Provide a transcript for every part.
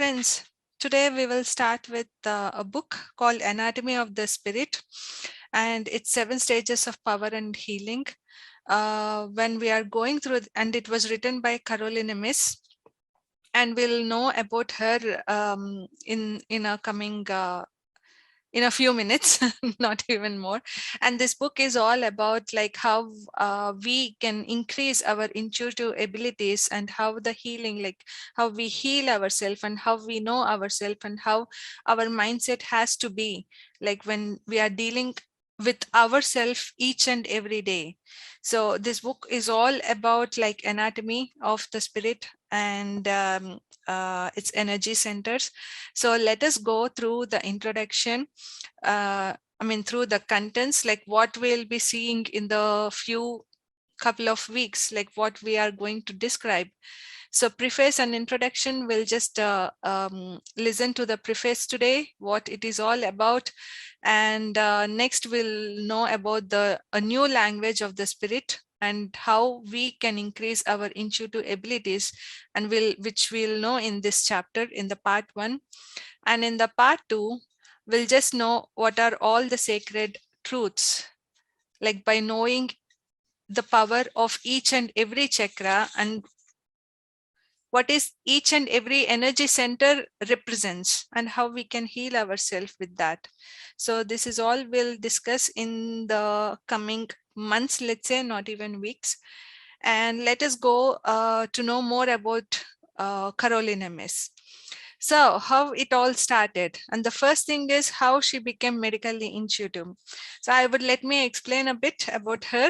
friends. Today we will start with a book called Anatomy of the Spirit, and it's 7 stages of power and healing. When we are going through, and it was written by Caroline Myss, and we'll know about her in a coming in a few minutes, not even more. And this book is all about like how we can increase our intuitive abilities, and how the healing, like how we heal ourselves and how we know ourselves, and how our mindset has to be like when we are dealing with ourselves each and every day. So this book is all about like anatomy of the spirit and its energy centers. So let us go through the introduction, through the contents, like what we'll be seeing in the few couple of weeks, like what we are going to describe. So preface and introduction, we'll just listen to the preface today, what it is all about. And next we'll know about a new language of the spirit and how we can increase our intuitive abilities, and which we'll know in this chapter in the part 1. And in the part 2, we'll just know what are all the sacred truths, like by knowing the power of each and every chakra and what is each and every energy center represents, and how we can heal ourselves with that. So this is all we'll discuss in the coming months, let's say, not even weeks. And let us go to know more about Caroline Myss. So how it all started, and the first thing is how she became medically intuitive. So let me explain a bit about her.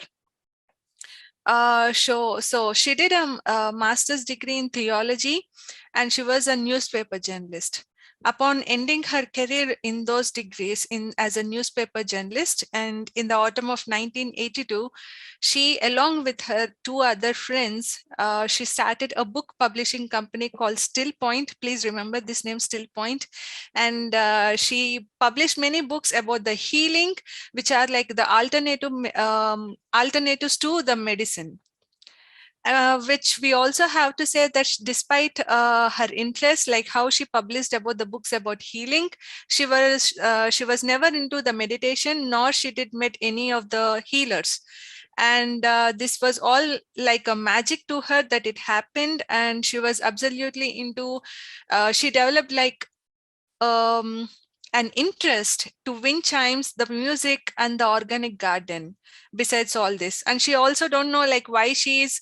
So she did a master's degree in theology, and she was a newspaper journalist. Upon ending her career in those degrees as a newspaper journalist, and in the autumn of 1982, she, along with her 2 other friends, she started a book publishing company called Still Point. Please remember this name, Still Point. And she published many books about the healing, which are like the alternatives to the medicine. Which we also have to say that despite her interest, like how she published about the books about healing, she was never into the meditation, nor she did met any of the healers. And this was all like a magic to her that it happened, and she was absolutely into. She developed like an interest to wind chimes, the music, and the organic garden. Besides all this, and she also don't know like why she is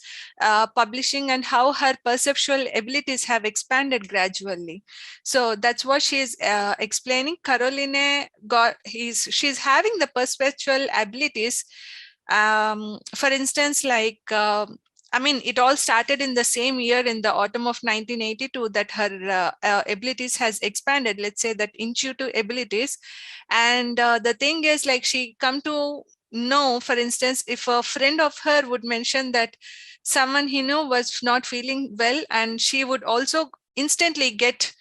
publishing and how her perceptual abilities have expanded gradually. So that's what she is explaining. Caroline she's having the perceptual abilities. For instance, like it all started in the same year, in the autumn of 1982, that her abilities has expanded, let's say that intuitive abilities. And the thing is, like, she come to know, for instance, if a friend of her would mention that someone he knew was not feeling well, and she would also instantly get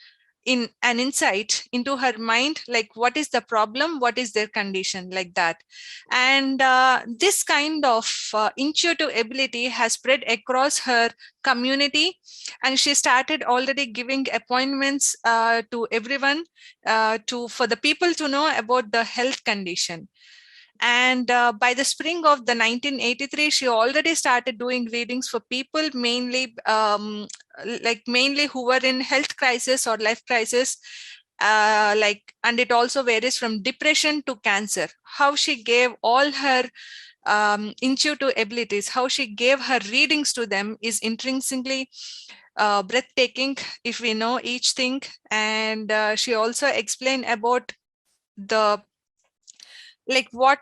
in an insight into her mind, like what is the problem, what is their condition, like that. And this kind of intuitive ability has spread across her community, and she started already giving appointments to everyone, for the people to know about the health condition. And by the spring of the 1983, she already started doing readings for people, mainly mainly who were in health crisis or life crisis. And it also varies from depression to cancer. How she gave all her intuitive abilities, how she gave her readings to them is intrinsically breathtaking if we know each thing. And she also explained about the what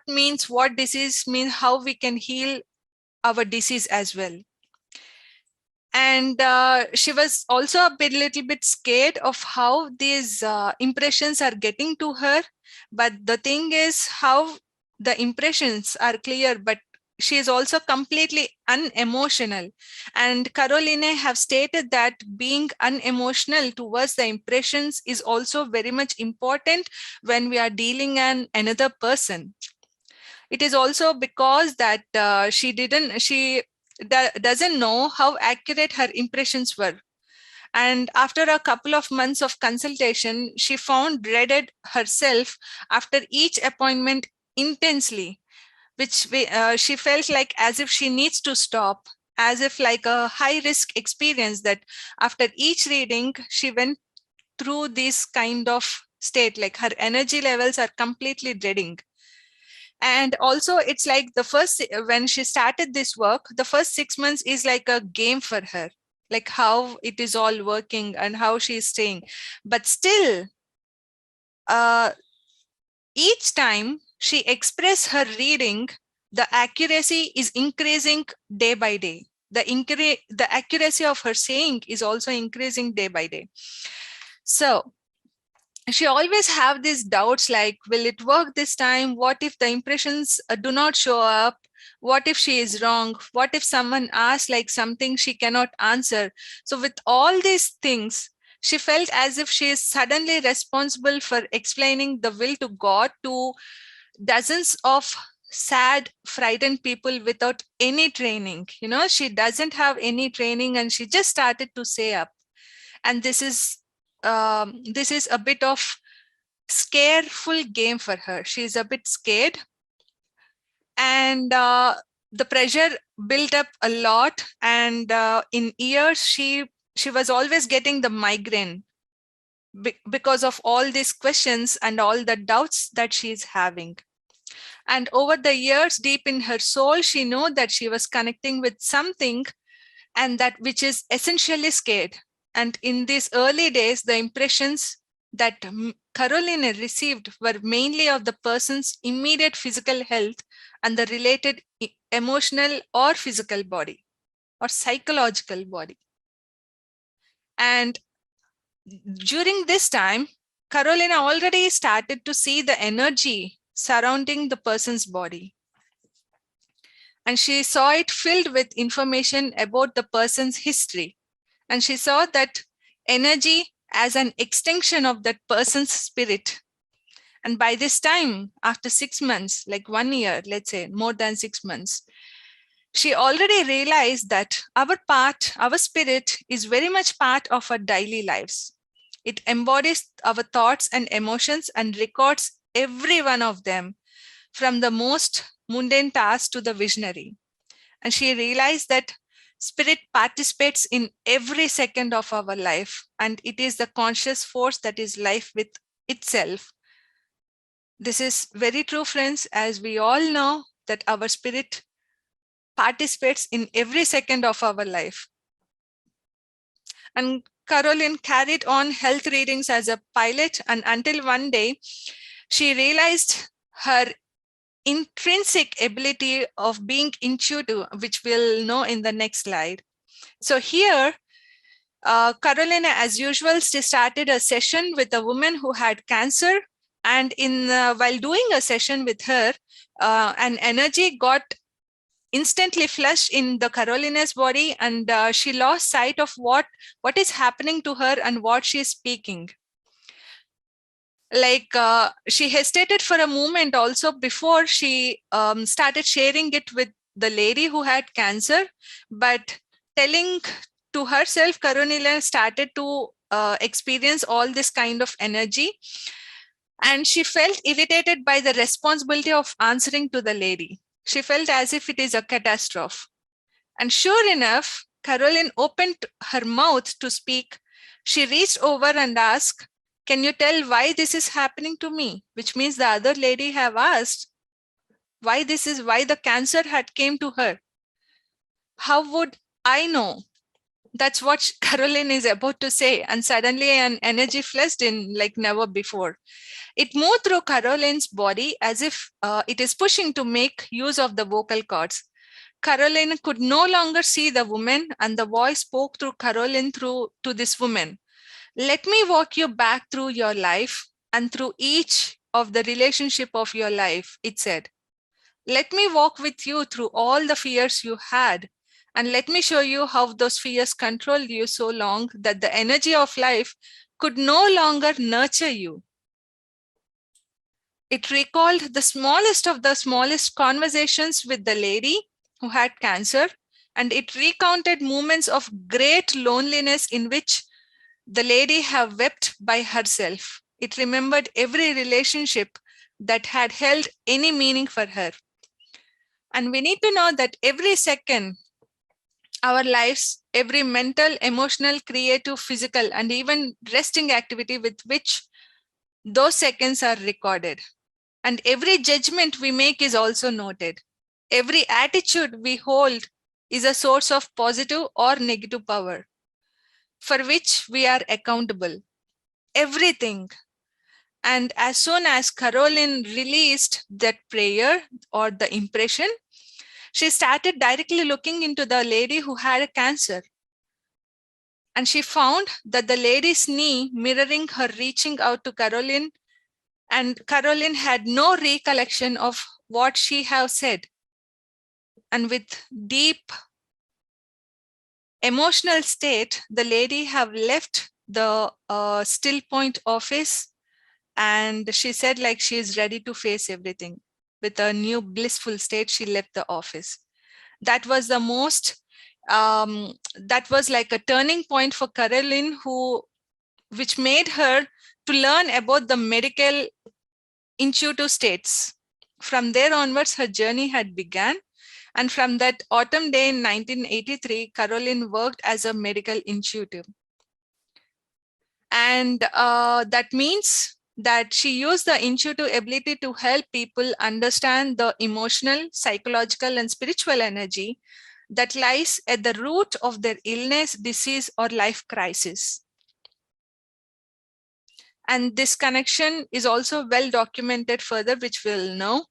disease means, how we can heal our disease as well. And she was also little bit scared of how these impressions are getting to her. But the thing is how the impressions are clear, but she is also completely unemotional. And Caroline have stated that being unemotional towards the impressions is also very much important when we are dealing with another person. It is also because that she doesn't know how accurate her impressions were. And after a couple of months of consultation, she found dreaded herself after each appointment intensely, which she felt like as if she needs to stop, as if like a high risk experience, that after each reading, she went through this kind of state, like her energy levels are completely dreading. And also it's like when she started this work, the first 6 months is like a game for her, like how it is all working and how she is staying. But still, uh, each time she expressed her reading, the accuracy is increasing day by day. The accuracy of her saying is also increasing day by day. So she always have these doubts, like, will it work this time? What if the impressions do not show up? What if she is wrong? What if someone asks like something she cannot answer? So with all these things, she felt as if she is suddenly responsible for explaining the will to God to dozens of sad, frightened people without any training. She doesn't have any training and she just started to say up. And this is a bit of scareful game for her. She's a bit scared, and the pressure built up a lot. And in years, she was always getting the migraine because of all these questions and all the doubts that she's having. And over the years, deep in her soul, she knew that she was connecting with something, and that which is essentially scared. And in these early days, the impressions that Caroline received were mainly of the person's immediate physical health and the related emotional or physical body or psychological body. And during this time, Carolina already started to see the energy surrounding the person's body. And she saw it filled with information about the person's history. And she saw that energy as an extension of that person's spirit. And by this time, after 6 months, like 1 year, let's say more than 6 months, she already realized that our spirit is very much part of our daily lives. It embodies our thoughts and emotions and records every one of them, from the most mundane task to the visionary. And she realized that spirit participates in every second of our life, and it is the conscious force that is life with itself. This is very true, friends, as we all know that our spirit participates in every second of our life. And Caroline carried on health readings as a pilot, and until one day, she realized her intrinsic ability of being intuitive, which we'll know in the next slide. So here, Carolina, as usual, she started a session with a woman who had cancer. And while doing a session with her, an energy got instantly flushed in the Carolina's body, and she lost sight of what is happening to her and what she is speaking. Like she hesitated for a moment also before she started sharing it with the lady who had cancer, but telling to herself, Carolina started to experience all this kind of energy, and she felt irritated by the responsibility of answering to the lady. She felt as if it is a catastrophe. And sure enough, Caroline opened her mouth to speak. She reached over and asked, "Can you tell why this is happening to me?" Which means the other lady have asked why the cancer had came to her. How would I know? That's what Caroline is about to say. And suddenly an energy flashed in like never before. It moved through Caroline's body as if it is pushing to make use of the vocal cords. Caroline could no longer see the woman, and the voice spoke through Caroline to this woman. "Let me walk you back through your life and through each of the relationship of your life," it said. "Let me walk with you through all the fears you had, and let me show you how those fears controlled you so long that the energy of life could no longer nurture you." It recalled the smallest of the smallest conversations with the lady who had cancer, and it recounted moments of great loneliness in which The lady have wept by herself. It remembered every relationship that had held any meaning for her. And we need to know that every second, our lives, every mental, emotional, creative, physical, and even resting activity with which those seconds are recorded. And every judgment we make is also noted. Every attitude we hold is a source of positive or negative power for which we are accountable. Everything. And as soon as Caroline released that prayer or the impression, she started directly looking into the lady who had a cancer. And she found that the lady's knee mirroring her reaching out to Caroline, and Caroline had no recollection of what she had said. And with deep emotional state, the lady have left the still point office, and she said like she is ready to face everything. With a new blissful state, she left the office. That was the most, that was like a turning point for Caroline, which made her to learn about the medical intuitive states. From there onwards, her journey had begun. And from that autumn day in 1983, Caroline worked as a medical intuitive. And that means that she used the intuitive ability to help people understand the emotional, psychological, and spiritual energy that lies at the root of their illness, disease, or life crisis. And this connection is also well documented further, which we'll know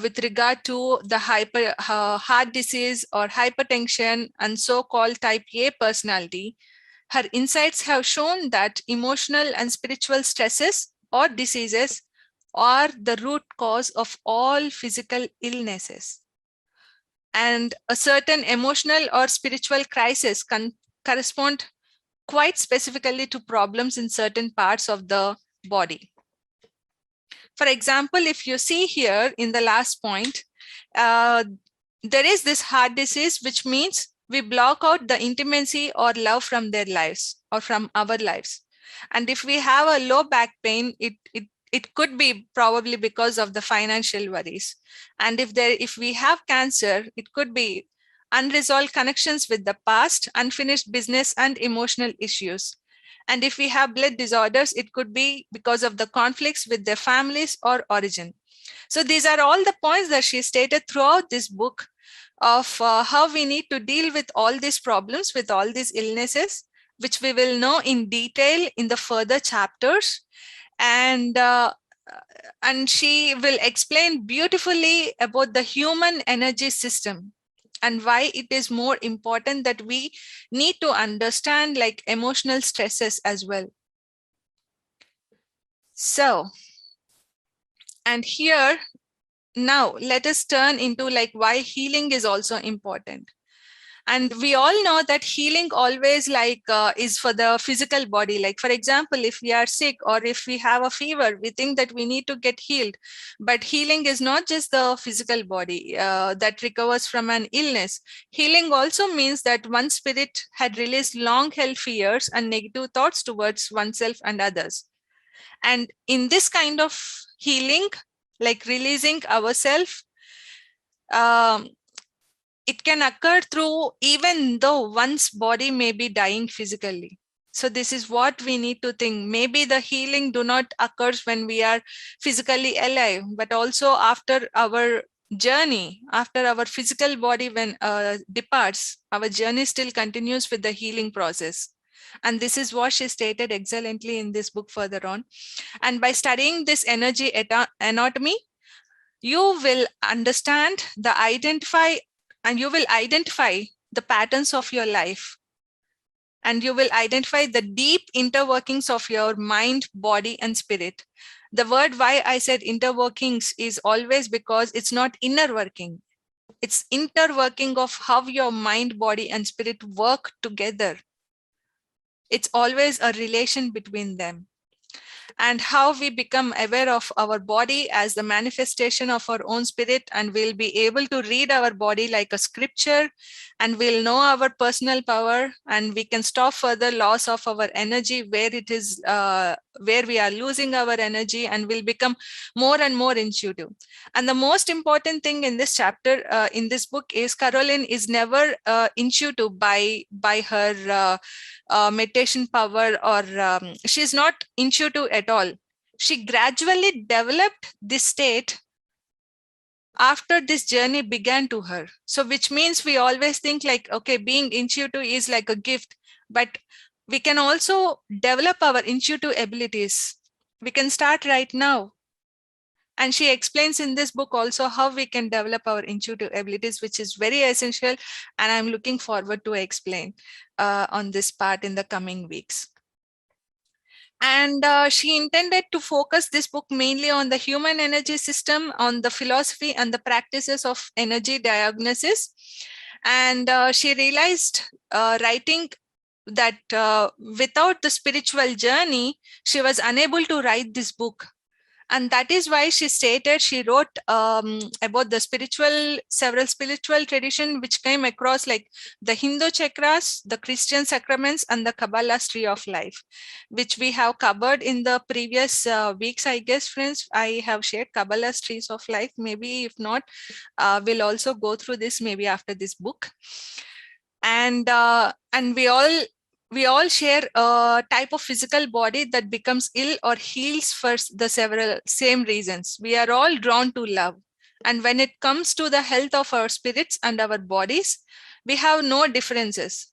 with regard to the heart disease or hypertension and so-called type A personality. Her insights have shown that emotional and spiritual stresses or diseases are the root cause of all physical illnesses. And a certain emotional or spiritual crisis can correspond quite specifically to problems in certain parts of the body. For example, if you see here in the last point, there is this heart disease, which means we block out the intimacy or love from their lives or from our lives. And if we have a low back pain, it could be probably because of the financial worries. And if we have cancer, it could be unresolved connections with the past, unfinished business and emotional issues. And if we have blood disorders, it could be because of the conflicts with their families or origin. So these are all the points that she stated throughout this book of how we need to deal with all these problems, with all these illnesses, which we will know in detail in the further chapters. And she will explain beautifully about the human energy system and why it is more important that we need to understand like emotional stresses as well. So, and here, now let us turn into like why healing is also important. And we all know that healing always like is for the physical body. Like, for example, if we are sick or if we have a fever, we think that we need to get healed. But healing is not just the physical body that recovers from an illness. Healing also means that one spirit had released long held fears and negative thoughts towards oneself and others. And in this kind of healing, like releasing ourselves, it can occur through even though one's body may be dying physically. So this is what we need to think. Maybe the healing do not occur when we are physically alive, but also after our journey, after our physical body when departs, our journey still continues with the healing process. And this is what she stated excellently in this book further on. And by studying this energy anatomy, you will understand you will identify the patterns of your life, and you will identify the deep interworkings of your mind, body, and spirit. The word why I said interworkings is always because it's not inner working. It's interworking of how your mind, body, and spirit work together. It's always a relation between them. and how we become aware of our body as the manifestation of our own spirit, and we'll be able to read our body like a scripture, and we'll know our personal power, and we can stop further loss of our energy where it is where we are losing our energy, and will become more and more intuitive. And the most important thing in this chapter, in this book, is Caroline is never intuitive by her meditation power, or she's not intuitive at all. She gradually developed this state after this journey began to her. So which means we always think like, okay, being intuitive is like a gift, but we can also develop our intuitive abilities. We can start right now. And she explains in this book also how we can develop our intuitive abilities, which is very essential. And I'm looking forward to explain on this part in the coming weeks. And she intended to focus this book mainly on the human energy system, on the philosophy and the practices of energy diagnosis. And she realized writing that without the spiritual journey, she was unable to write this book. And that is why she stated, she wrote about the several spiritual tradition which came across, like the Hindu chakras, the Christian sacraments, and the Kabbalah's tree of life, which we have covered in the previous weeks, I guess, friends. I have shared Kabbalah's trees of life. Maybe if not, we'll also go through this maybe after this book. And we all share a type of physical body that becomes ill or heals for the several same reasons. We are all drawn to love. And when it comes to the health of our spirits and our bodies, we have no differences.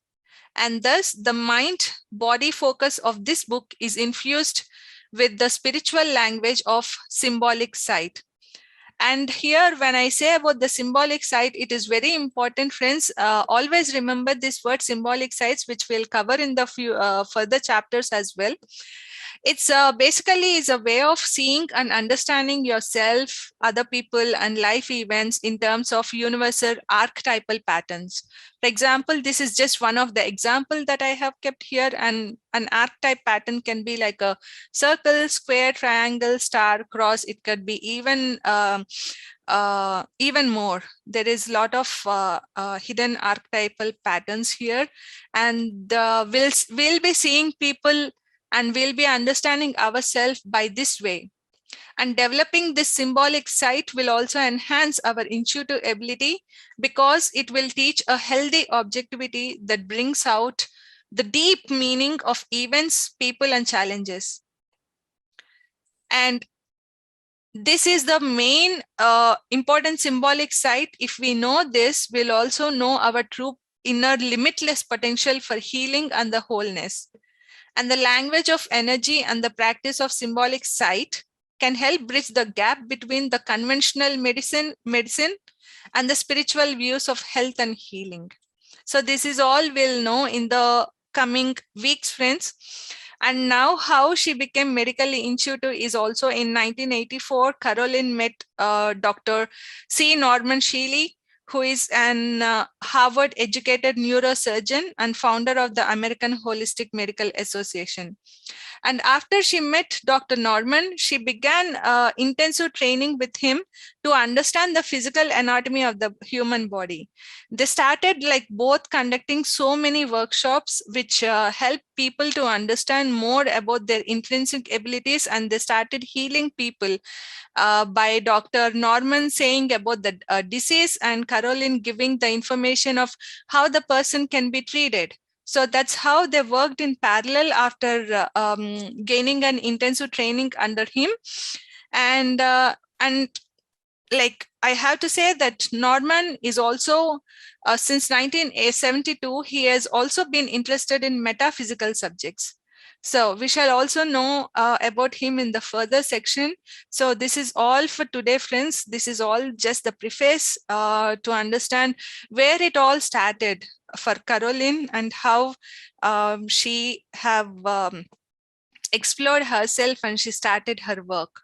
And thus the mind body focus of this book is infused with the spiritual language of symbolic sight. And here, when I say about the symbolic sight, it is very important, friends. Always remember this word symbolic sights, which we'll cover in the few further chapters as well. It's basically is a way of seeing and understanding yourself, other people, and life events in terms of universal archetypal patterns. For example, this is just one of the examples that I have kept here. And an archetype pattern can be like a circle, square, triangle, star, cross. It could be even more. There is a lot of hidden archetypal patterns here, and we'll be seeing people and we'll be understanding ourselves by this way. And developing this symbolic sight will also enhance our intuitive ability, because it will teach a healthy objectivity that brings out the deep meaning of events, people, and challenges. And this is the main important symbolic sight. If we know this, we'll also know our true inner limitless potential for healing and the wholeness. And the language of energy and the practice of symbolic sight can help bridge the gap between the conventional medicine and the spiritual views of health and healing. So this is all we'll know in the coming weeks, friends. And now how she became medically intuitive is also in 1984, Caroline met Dr. C. Norman Shealy, who is an Harvard educated neurosurgeon and founder of the American Holistic Medical Association. And after she met Dr. Norman, she began intensive training with him to understand the physical anatomy of the human body. They started like both conducting so many workshops, which helped people to understand more about their intrinsic abilities, and they started healing people by Dr. Norman saying about the disease and Caroline giving the information of how the person can be treated. So that's how they worked in parallel after gaining an intensive training under him. And like I have to say that Norman is also, since 1972, he has also been interested in metaphysical subjects. So we shall also know about him in the further section. So this is all for today, friends. This is all just the preface to understand where it all started for Caroline and how she have explored herself and she started her work.